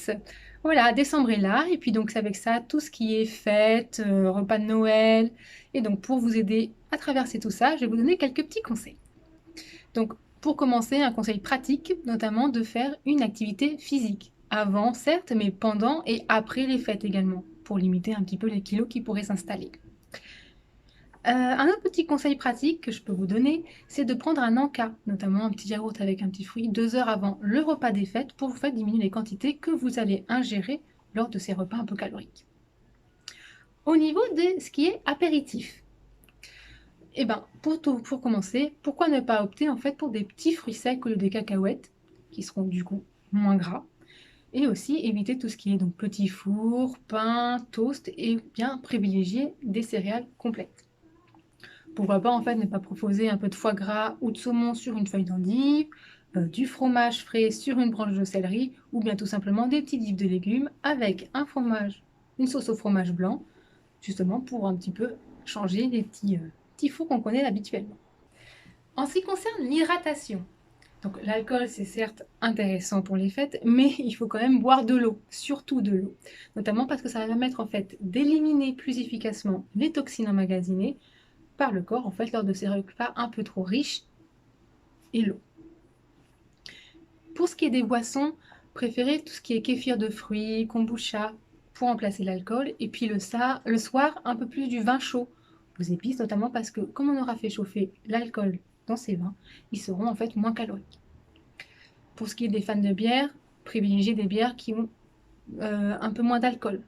tous. Voilà, décembre est là et puis donc c'est avec ça tout ce qui est fête, repas de Noël et donc pour vous aider à traverser tout ça, je vais vous donner quelques petits conseils. Donc pour commencer, un conseil pratique, notamment de faire une activité physique. Avant, certes, mais pendant et après les fêtes également, pour limiter un petit peu les kilos qui pourraient s'installer. Un autre petit conseil pratique que je peux vous donner, c'est de prendre un encas, notamment un petit yaourt avec un petit fruit, 2 heures avant le repas des fêtes pour vous faire diminuer les quantités que vous allez ingérer lors de ces repas un peu caloriques. Au niveau de ce qui est apéritif, eh ben, pour commencer, pourquoi ne pas opter en fait pour des petits fruits secs au lieu des cacahuètes, qui seront du coup moins gras, et aussi éviter tout ce qui est donc petits fours, pain, toast, et bien privilégier des céréales complètes. Pourquoi pas en fait ne pas proposer un peu de foie gras ou de saumon sur une feuille d'endive, du fromage frais sur une branche de céleri, ou bien tout simplement des petits dibs de légumes avec un fromage, une sauce au fromage blanc, justement pour un petit peu changer les petits fours qu'on connaît habituellement. En ce qui concerne l'hydratation, donc l'alcool c'est certes intéressant pour les fêtes, mais il faut quand même boire de l'eau, surtout de l'eau, notamment parce que ça va permettre en fait d'éliminer plus efficacement les toxines emmagasinées par le corps en fait lors de ces repas un peu trop riches et l'eau. Pour ce qui est des boissons, préférez tout ce qui est kéfir de fruits, kombucha pour remplacer l'alcool et puis le soir un peu plus du vin chaud aux épices, notamment parce que comme on aura fait chauffer l'alcool dans ces vins, ils seront en fait moins caloriques. Pour ce qui est des fans de bière, privilégiez des bières qui ont un peu moins d'alcool,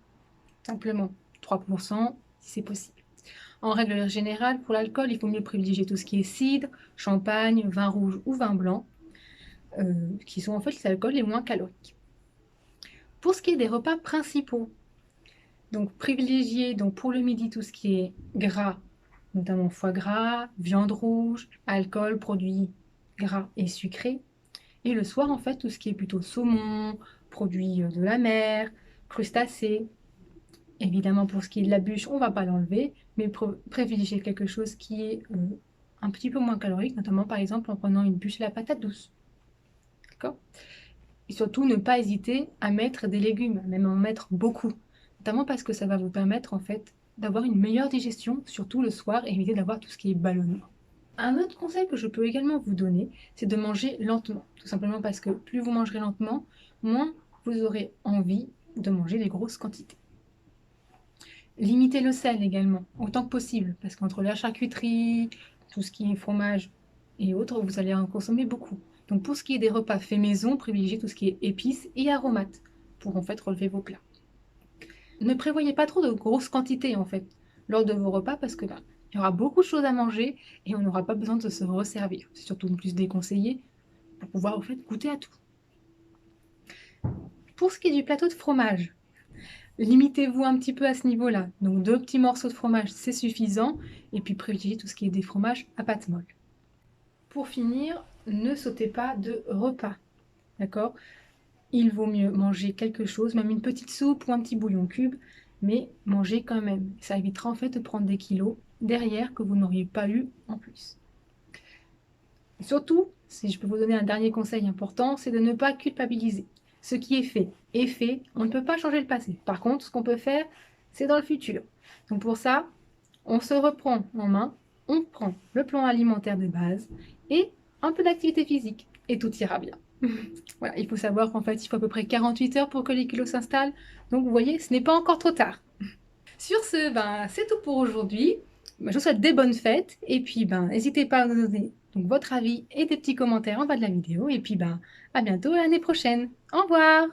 simplement 3% si c'est possible. En règle générale, pour l'alcool, il faut mieux privilégier tout ce qui est cidre, champagne, vin rouge ou vin blanc, qui sont en fait les alcools les moins caloriques. Pour ce qui est des repas principaux, donc privilégiez donc pour le midi tout ce qui est gras, notamment foie gras, viande rouge, alcool, produits gras et sucrés. Et le soir, en fait, tout ce qui est plutôt saumon, produits de la mer, crustacés. Évidemment, pour ce qui est de la bûche, on ne va pas l'enlever, mais privilégier quelque chose qui est un petit peu moins calorique, notamment par exemple en prenant une bûche à la patate douce. D'accord? Et surtout, ne pas hésiter à mettre des légumes, même en mettre beaucoup, notamment parce que ça va vous permettre en fait d'avoir une meilleure digestion, surtout le soir, et éviter d'avoir tout ce qui est ballonnement. Un autre conseil que je peux également vous donner, c'est de manger lentement, tout simplement parce que plus vous mangerez lentement, moins vous aurez envie de manger des grosses quantités. Limitez le sel également, autant que possible, parce qu'entre la charcuterie, tout ce qui est fromage et autres, vous allez en consommer beaucoup. Donc pour ce qui est des repas faits maison, privilégiez tout ce qui est épices et aromates pour en fait relever vos plats. Ne prévoyez pas trop de grosses quantités en fait lors de vos repas parce que il y aura beaucoup de choses à manger et on n'aura pas besoin de se resservir. C'est surtout le plus déconseillé pour pouvoir en fait goûter à tout. Pour ce qui est du plateau de fromage, limitez-vous un petit peu à ce niveau-là. Donc 2 petits morceaux de fromage, c'est suffisant. Et puis privilégiez tout ce qui est des fromages à pâte molle. Pour finir, ne sautez pas de repas. D'accord? Il vaut mieux manger quelque chose, même une petite soupe ou un petit bouillon cube, mais manger quand même. Ça évitera en fait de prendre des kilos derrière que vous n'auriez pas eu en plus. Et surtout, si je peux vous donner un dernier conseil important, c'est de ne pas culpabiliser. Ce qui est fait, on ne peut pas changer le passé. Par contre, ce qu'on peut faire, c'est dans le futur. Donc pour ça, on se reprend en main, on prend le plan alimentaire de base et un peu d'activité physique et tout ira bien. Voilà, il faut savoir qu'en fait, il faut à peu près 48 heures pour que les kilos s'installent. Donc vous voyez, ce n'est pas encore trop tard. Sur ce, c'est tout pour aujourd'hui. Je vous souhaite des bonnes fêtes et puis n'hésitez pas à nous donner donc, votre avis et des petits commentaires en bas de la vidéo. Et puis à bientôt à l'année prochaine. Au revoir!